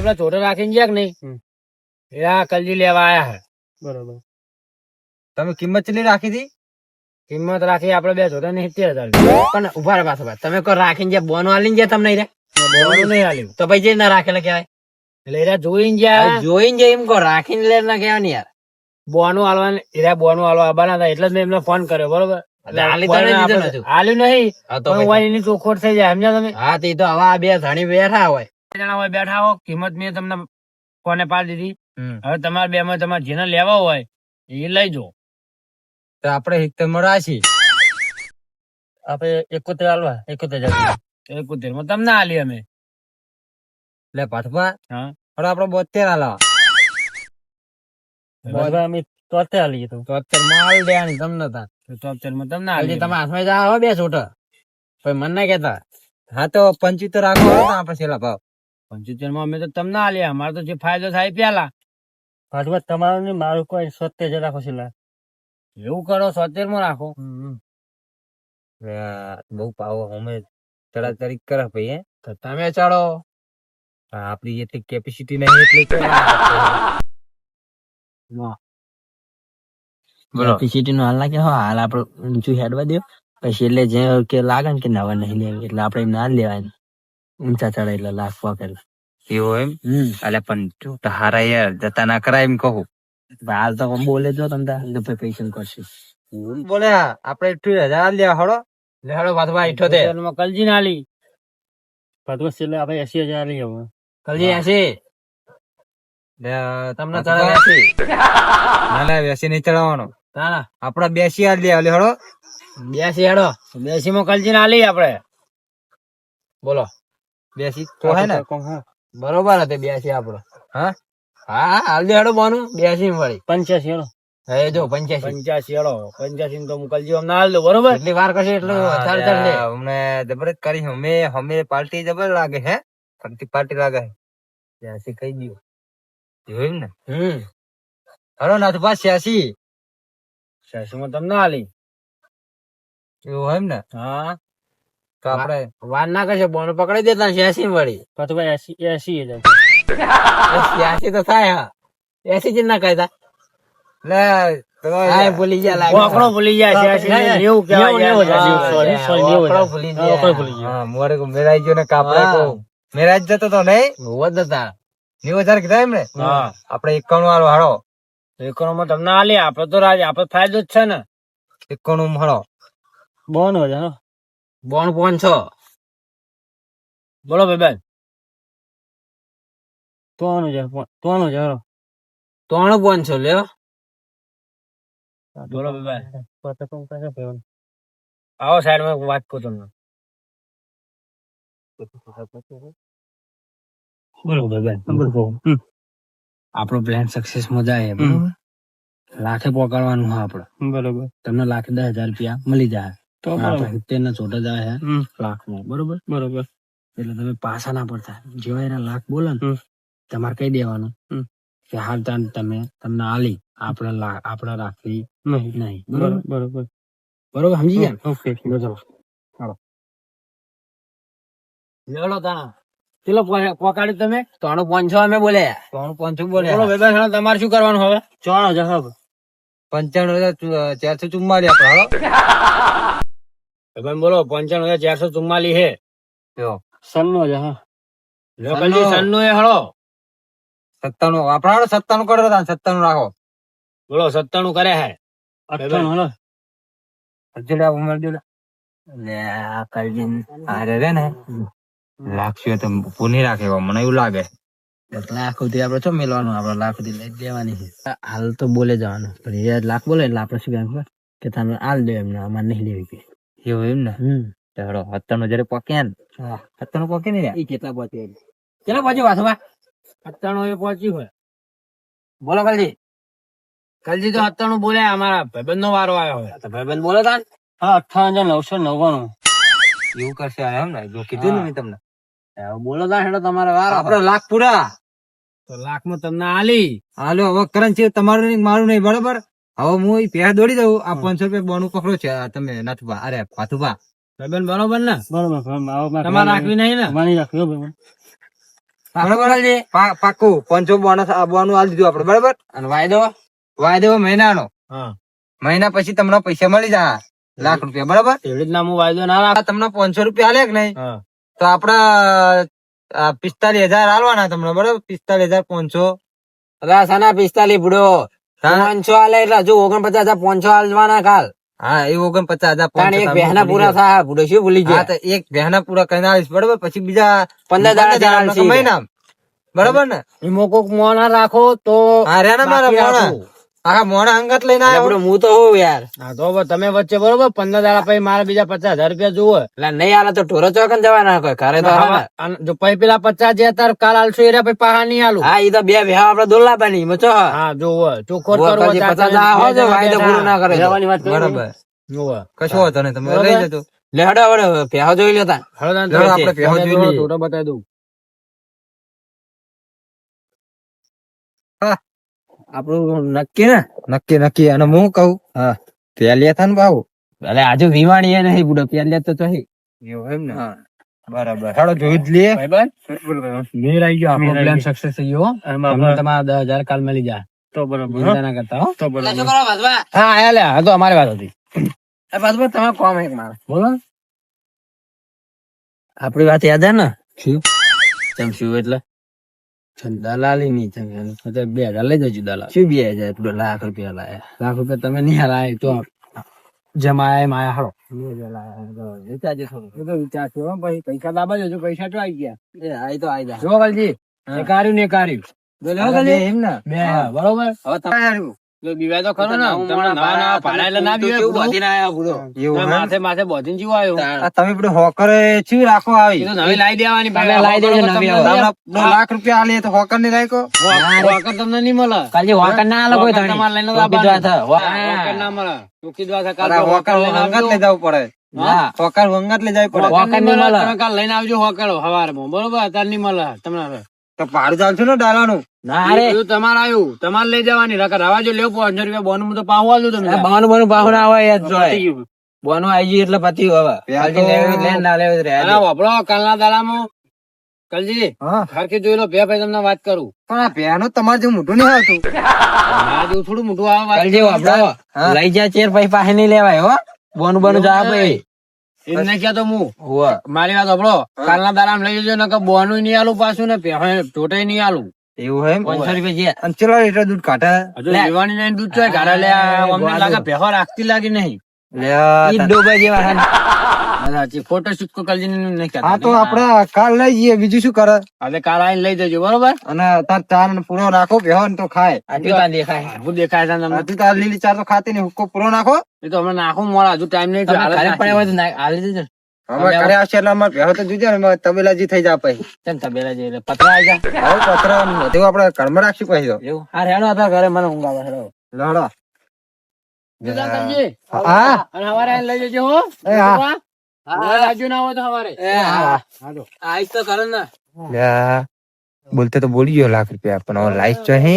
પેલા છોટો રાખીને ગયા કે નહીં એ આ કલજી લેવા આયા હે. બરોબર. તમે કિંમત કેટલી રાખી હતી? કિંમત રાખી આપડે બે છોટા ને 70,000. પણ ઉભા રહો પાછો તમે કોઈ રાખીને જ્યાં બોનો આલીને ગયા તમને રે બોનું નહીં આલ્યું તો પછી જે ના રાખેલા કહેવાય. એટલે એરા જોઈને ગયા જોઈને જાય એમ કહો, રાખીને લે ના કહેવાય ને યાર. બોનું આલવાનું એરા બોનું આલવા આવવાના હતા એટલે જ મેં એમને ફોન કર્યો બરોબર. એટલે આલી તો નહીં દીધું નતું. આલ્યું નહીં હા તો પણ હોય એની ચોખવટ થઈ જાય સમજ્યા તમે. હા તે તો હવે આ બે ધણી બેઠા હોય. બે જણા હોય બેઠા હો કિંમત મેં તમને ફોને પાડી દીધી. હવે તમારે બે માં તમારે જેને લેવા હોય એ લઈ જો. તો આપડે હિકતર માં રાશી આપડે 71 આલવા 71,000 71 માં તમને આલી અમે. એટલે પાછવા હા હવે આપડે 72 આલા અમે 73 આલીએ તો 73 માલ દેવાની તમને તાર 73 માં તમને હજી આલી તમે હાથમાં જા હો બે છોટા પછી મન ના કેતા. હા તો 75 રાખો તો આપડે છેલ્લા ભાવ 75 માં અમે તો તમને આલ્યા. અમારે તો જે ફાયદો થાય પેલા પાછવા તમારું ને મારું કોઈ 70,000 રાખો છેલ્લા. એવું કરો 70 માં રાખો. બહુ પાવો અમે ચડા ચડી કરે ભાઈ હે તો તમે ચડો. આપડી એટલી કેપેસિટી નહીં એટલી કેપેસિટી નો હાલ ના કે હાલ આપડે ઊંચું હેડવા દો પછી એટલે જે કે લાગે ને કે નવા નહીં લેવી એટલે આપડે ના લેવાય ઊંચા ચડે એટલે લાખવા કરે એવું એમ. એટલે પણ હારા યાર જતા ના કરાય એમ કહું. હાલ તો બોલે જો તમને પૈસા કરશે બોલે આપડે 78,000 લેવા હળો લે હળો પાછવા 78 માં કલજી ના આલી પાછવા છેલ્લે આપણે 80,000 આલી હવે કલજી 80 તમને ચડાવે 80 ના લે 80 નહીં ચડાવવાનો ના આપડા 82 આ લે હળો 82 હેડો 82 માં કલજી ના આલી આપડે. બોલો 82 તો હે ને બરોબર હતી 82 આપડો. હા હા હાલ દે હળો બોનું 82 વાળી 85 હેડો હે જો 85 85 હેડો 85 તો હું કલજી અમને આલ દો બરોબર. એટલી વાર કરશે એટલું વધારે અમને જબરદસ્ત કરી અમે પાર્ટી જબર લાગે હે પાર્ટી લાગે હે 82 કહી દઉં જોયું ને. હલો નાથ બસ 86 86 માં તમને આલી એવું એમ ને. હા તો આપડે વાર ના કરશે બોનો પકડી દેતા 86 વાળી પાછું 80,000 86 તો થાય. હા 80 જ ના કહેતા લે ભૂલી ગયા આંકડો ભૂલી જાય 90 હા મોરે કો મેરાઈ ગયો ને કાપડા કો મેરાઈ જતો તો નહીં હોત હતા 90,000 કીધા એમ ને. હા આપડે 91 વાળો હાડો 91 માં તમને આલી આપડે તો આપડે ફાયદો જ છે ને 91 માં હાડો બોન હોય બોણ 500 બોલો ભાઈ 93,000 ત્રણ 500 લ્યો બોલો ભાઈ આવો સાઈડ માં વાત કરો તમને. બોલો ભાઈ આપણો પ્લાન સક્સેસ માં જાય બરોબર લાખે પકડવાનું હા આપડે બરોબર તમને લાખે 10,000 રૂપિયા મળી જાય તો 70 ના છોટા જાય લાખ માં બરોબર બરોબર. એટલે તમે પાછા ના પડતા જેવા એના લાખ બોલે ને તમારે કઈ દેવાનું કે હાલ તમને આલી આપડે રાખવી નહીં બરોબર બરોબર બરોબર સમજી ગયા. ઓકે ચલો લેલો તાણા ચલો પકાડી તમે 3,500 અમે બોલ્યા 3,500 બોલ્યા. બોલો ભાઈ તમારે શું કરવાનું હવે 94,000 444 આપડે હાલો ભાઈ બોલો 95,444 હે સન્નો છે હા લોકલજી સન્નો એ હળો 97 આપડા 97 કરો 97 રાખો બોલો 97 કરે હે 98 હળો અજડા ઉમર જોડે લે આ કલજી આરે રે ને લાખશો તો પુની રાખે મને એવું લાગે લાખ સુધી આપડે શું મેળવાનું આપડે લાખ સુધી લઈ દેવાની છે હાલ તો બોલે જવાનું પણ એ લાખ બોલે એટલે આપડે શું કહેવાનું કે તમે હાલ દો એમને અમારે નહીં લેવી કે એવું એમ ને. હેડો 97,000 પોક્યા ને 97 પોકે ને એ કેટલા પહોંચે ચલો પછી વાસવા 97 એ પહોંચી હોય. બોલો કલજી તો 97 બોલ્યા અમારા ભાઈબંધ નો વારો આવ્યો હોય તો ભાઈબંધ બોલો તાન હા 58,999 એવું કરશે એમ ને જો કીધું ને મેં તમને બોલો તા હેડો તમારે વાર આપડે લાખ પૂરા તો લાખ માં તમને આલી હાલો હવે કરંટ છે તમારું નહીં મારું નહીં બરાબર. હવે હું એ પેલા દોડી દઉં આ 500 રૂપિયા બોનું પકડો છે તમે નથુભા અરે પાથુભા ભાઈબંધ બરોબર ને બરોબર તમારે રાખવી નહીં ને મારી રાખ્યો ભાઈ બરાબર પાકું 500 બોનસ બોનું આલી દીધું આપડે બરાબર. અને વાયદો વાયદો મહિનાનો, હા મહિના પછી તમને પૈસા મળી જાય ₹1,00,000 બરાબર. એવી રીતના હું વાયદો ના રાખ. આ તમને ₹500 આલે કે નહીં, હા તો આપડા 45,000 આલવાના તમને બરાબર. 45,500. સાના 45 બુડો 500 આલે એટલે હજુ 49,500 આલવાના કાલ. હા એ 49,500 એક બહેના પૂરા થાય બુડો શું ભૂલી હા ગયા. તો એક બહેના પૂરા કરીને આવીશ બરાબર. પછી બીજા 15 દાડા દાડા ચાલશે. મહિના બરાબર ને. એમાં કોક મોના રાખો તો હા રે ને મારા બાકી મોણા, રાખું. આખા મોણા અંગત લઈને અલા આવ્યો. બુડો હું તો હોઉં યાર. હા તો હવે તમે વચ્ચે બરોબર 15 દાડા પછી મારે બીજા 50,000 જુઓ. એટલે નહીં આલે તો ઢોરો ચોકન જવાના કોઈ ઘરે તો આવે. અને જો પછી પેલા 50 જે તાર કાલ આલશો એ રહ્યા પછી પાહા નહીં આલું. હા ઈ તો બે ભેહા આપડે દોલ્લા પાણી મચો. હા જોવો ચોખ્ખો ઉભો કરવો કરજે, ચાર 50 દાડા હોય તો વાયદો પૂરો ના કરે તો. રહેવાની વાત કરી. બરાબર જોવો. કશો હતો ને તમે બરાબર. લઈ જતો. લે હડો હડો ભેહા જોઈ લેતા. હવે તાન ચાલો આપણે તમે પહેવા જોઈ લઈએ. ફોટો બતાવી દઉં. આપણું નક્કી ને. નક્કી નક્કી. અને હું કહું, હા પેલી હતા ને ભાવ એટલે આજુ વિવાણી એ નહીં બુડો પેલે તો તો હી. એવું એમ ને. બરાબર હાલો જોઈ જ લઈએ. મેર આવી ગયો આપણો plan પ્લાન success થઈ ગયો. તમને તમારા 10,000 કાલ મળી જાય તો બરાબર. ચિંતા ના કરતા હો. તો એટલે શું કરો ભાજવા? હા આયા લે હા તો અમારી વાત હતી. એ ભાજવા તમે કોમ એક મારે. બોલો. આપડી વાત યાદ હે ને? શું? ચમ શું એટલે? દલાલી ની તમે 2,000 લઈ જજો દલાલ. શું 2,000? પેલો ₹1,00,000 લાયા. ₹1,00,000 તમે નહીં લાયા તો જમાય એમ આયા હારો. વિચારજો થોડું. એ તો વિચાર છે હો ભાઈ. પૈસા દાબા જજો. પૈસા તો આવી ગયા. એ આઈ તો આઈ જા. જો ગલજી એ કાર્યું ને કાર્યું એમ ને. બે બરોબર. હવે તમે તો બીવાય તો ખરો ને. તમને નવા નવા ભાડા એટલે ના બીવાય કેવું બુડો. બધીને આયા બુડો. એવું એમ? માથે માથે બોધીને જીવો આવ્યો. આ તમે બધું હોકરે ચી રાખો આવી. એ તો નવી લાવી દેવાની. તમે લાવી દેજો નવી હવે. ₹1,00,000 આલીએ તો હોકર ની રાખો. હોકર તમને નહીં મળે. કાલજી વાકર ના આલો કોઈ હોકર ધણી. તમારે લઈને ટોકી આવવાનું. દ્વા થા. હા, હોકર ના મળે. ટોકી દ્વા થા. કાલ અરે તો હોકર લઈને અંગત આવજો. લઈ જવું પડે. હા. હોકર અંગત લઈ જવું પડે. હોકર નહીં નહીં મળે. મળે. તમે કાલ લઈને આવજો હોકર સવારમાં. બરોબર અત્યારે નહીં મળે તમને. તો ભાડું ચાલશે ને ડાલાનું. ના એ રે બધું તમારે આવ્યું. તમારે લઈ જવાની રકમ રવા જો લેવું ₹500 બોનું હું તો પાહું આલું તમને. બાવન બાવન પાહુ ના આવે યાદ પતી જોય. ગયું. બોનું આઈ ગયું એટલે પતી ગયું હવે. પેલા કાલજી તો- લેવું લે ના લેવું રે. અરે વાપરો કાલના દાડામાં કલજી હા હરખી જોઈ લો. બે ભાઈ તમને વાત કરું. પણ આ ભેનું તમારે જેવું મોઢું નહીં આવતું. મારા જેવું થોડું મોટું આવે વાત. કાલજી વાપરો. હા. લઈ જા ચેર પછી પાસે નહીં લેવાય હો. બોનું બોનું જા ભાઈ. એમ નહીં કહેતો હું. હોવે. મારી વાત સાંભળો. કાલના દાડામાં લઈ જજો નકર બોનું નહીં આલું પાછું ને ટોટાઈ નહીં આલું. એવું એમ? ₹500 જે. અને ચલો લીટર દૂધ કાઢે. હજુ લેવાની નહીં દૂધ ચોય ઘરે લે. અમને લાગે પહેવા રાખતી લાગી નહીં. ઈ ડોબા જેવા હે. સાચી ફોટો શૂટ કો કલજી નહીં કહેતા. હા તો આપડે કાલ લઈ જઈએ. બીજું શું કરે? હવે કાલ આવીને લઈ જજો બરોબર. અને તાર ચાર ને પૂરો નાખો ભેહો ને તો ખાય. આટલું તાન દેખાય. હું દેખાય છે તમને. હજુ તાર લીલી ચાર તો ખાતી નહીં. હુક્કો પૂરો નાખો. એ તો હમણાં નાખું મોડા. હજુ ટાઈમ નહીં. તમે હાલ જ ઘરે નાખી. પડ્યા હોય તો આલી દેજો. હવે ઘરે આવશે એટલે અમારે ભેહો તો જોજે ને. અમારે તબેલાજી થઈ જાય પછી. કેમ તબેલા જઈ પતરા આઈ જા. હવે પત્ર બધું આપડે ઘરમાં રાખશું પછી તો. એવું હા હેડો હતા ઘરે મને ઊંઘ આવે હેડો. લડો. જુદા કલજી. હા અને સવારે આવીને લઈ જજો હો. એ હા. હા, રાજુ ના હોય તો સવારે. એ હા આઈસ તો કરે ને. લ્યા, બોલતે તો બોલી ગયો ₹1,00,000 પણ હવે લાઈફ છે હે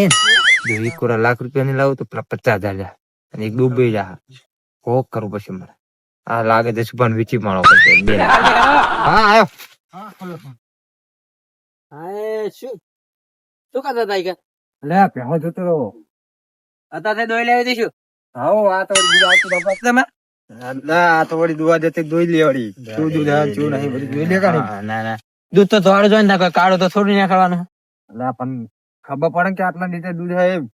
જો એક કોરા ₹1,00,000 ની લાવું તો પેલા 50,000 જા અને એક ડૂબી જા કોક કરું પછી મારે આ લાગે છે સુભાન વીચી મારો પછી બે લાખ. હા આયો હા શું શું કરતા હતા ઈ કે? લે પેહો જોતો રહો. અત્યારે દોઈ લેવી દઈશું. આવો આ તો વળી બીજા આવતું બાપા તમે ના આ તો વળી દુવા જતી દોઈ લે વળી શું દૂધ આ શું નહીં બધું જોઈ લે કાઢી. હા, ના ના દૂધ તો થોડું જોઈને નાખો કાળો તો થોડું નાખવાનું. લા પણ ખબર પડે કે આટલા લીટર દૂધ હે એમ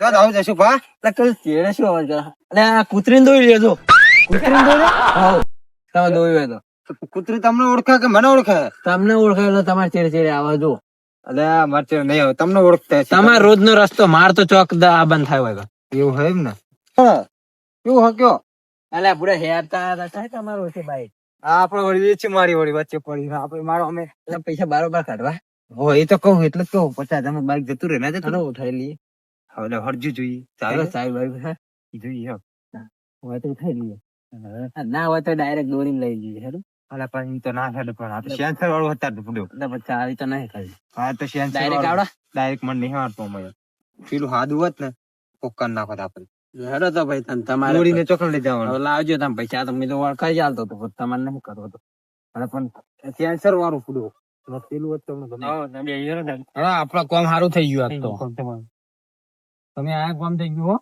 તો આવું જશું ભા. એટલે કઈ ચેડે શું અવાજ કરે? એટલે આ કૂતરીને દોઈ લેજો. કૂતરી દોડે હાઉ તમે દોઈ હોય તો કૂતરી તમને ઓળખે કે મને ઓળખે? તમને ઓળખે એટલે તમારે ચેડે ચેડે આવા જો. અલે મારે નહીં આવે તમને ઓળખતા હશે. તમારો રોજ નો રસ્તો માર તો ચોક આ બંધ થાય હોય. એવું હે એમ ને હા કેવું હક્યો એટલે પૂરા હેરતા હતા તમારું છે ભાઈ. આપડે વળી વેચી મારી વળી વચ્ચે પડી આપડે મારો અમે એટલે પૈસા બારોબાર કાઢવા હો એ તો કહું એટલે જ કહું 50 અમે બાઈક જતું રહે ના જતું ઘણું ઉઠાઈ લઈએ. હવે હરજુ જોઈએ ચાલો ચાલો સાહેબ ભાઈ હે જોઈએ હોય તો ઉઠાઈ લઈએ. ના હોય તો ડાયરેક્ટ દોરીને લઈ જઈએ હેડો. અલા પણ ઈ તો ના હેડ પણ આ તો સેન્સર વાળું હતા પડ્યો એટલે પછી આવી તો નહીં ખાલી હા તો સેન્સર ડાયરેક્ટ આવડા ડાયરેક્ટ મને નહીં આવડતો અમે પેલું હાદું હોત ને કોકર નાખો આપણે હેડો તો ભાઈ તમારે દોડીને ચોકડ લઈ જવાનું હવે લાવજો તમે પૈસા તો મેં તો વળખાઈ ચાલતો હતો તમારે નહીં કરવો તો અને પણ સેન્સર વાળું પડ્યું પેલું હોત તો તમને હા, ના બે હીરો ને. હા આપડે કામ સારું થઈ ગયું આજ તો કોમ તમારું. તમે આ કામ થઈ ગયું હો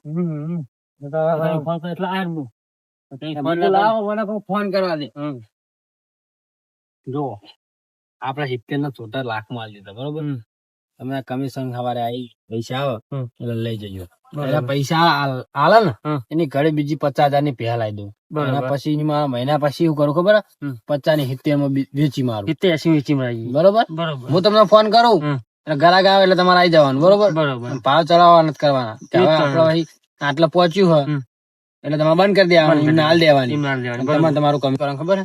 ફોન કરે એટલે આયા હું. મને લાવો મને કોઈ ફોન કરવા દે જો આપડે 70 લાખ માં આવી દીધા બરોબર તમે કમિશન સવારે આવી પૈસા આવે એટલે લઈ જજો એટલે પૈસા આલે ને એની ઘરે બીજી 50,000 ની પહે લાવી દઉં એના પછી મહિના પછી શું કરું ખબર 50 ની 70 માં વેચી મારું 70-80 વેચી મારી. બરોબર હું તમને ફોન કરું એટલે ઘરાક આવે એટલે તમારે આવી જવાનું બરોબર ભાવ ચડાવવા નથી કરવાના કે હવે આપડે અહીં આટલે પહોંચ્યું હોય એટલે તમારે બંધ કરી દેવાનું એમને હાલ દેવાની તમારે તમારું કમી કરવાનું ખબર હે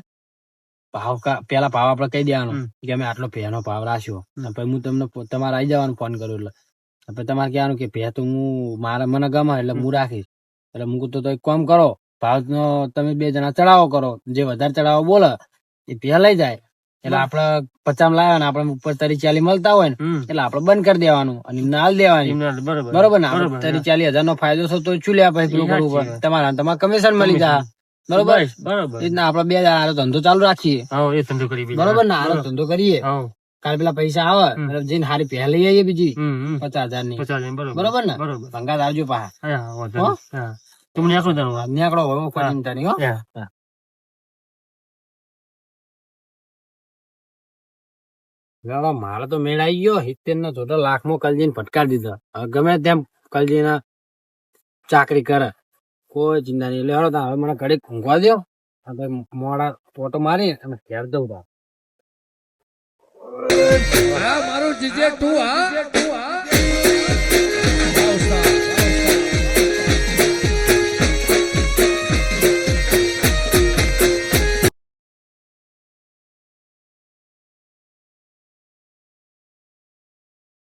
ભાવ પેલા ભાવ આપડે કહી દેવાનો કે અમે આટલો ભેનો ભાવ રાખ્યો પછી હું તમને તમારે આવી જવાનું ફોન કરું એટલે પછી તમારે કહેવાનું કે ભે તો હું મને ગમે એટલે હું રાખીશ એટલે હું તો એક કામ કરો ભાવ નો તમે 2 જણા ચડાવો કરો જે વધારે ચડાવો બોલે એ ભે લઈ જાય એટલે આપડે 50 લાવ્યા ને આપડે ઉપર 30-40 મળતા હોય ને એટલે આપડે બંધ કરી દેવાનું અને એમને હાલ દેવાની બરોબર ને 30-40 હજાર નો ફાયદો થતો તો શું લે પછી પેલું કરવું પડે તમારે કમિશન મળી જાય બરોબર રીતના આપડે 2 જણા ધંધો ચાલુ રાખીએ બરોબર ને આરો ધંધો કરીએ કાલે પેલા પૈસા આવે એટલે જઈને હારી પહે લઈ આવીએ બીજી 50,000 ની બરોબર ને ભંગાત આવજો પાછા નીકળો હવે કોઈ ચિંતા નહીં હો મારે તો મેળ આવી ગયો 70 લાખ માં કલજી ફટકાર દીધા હવે ગમે તેમ કલજી ના ચાકરી કરે કોઈ ચિંતા નહીં એટલે હવે મને ઘડીક ઊંઘવા દો મોડા ફોટો મારી અને ઘેર જવું મારું જીજે તું હા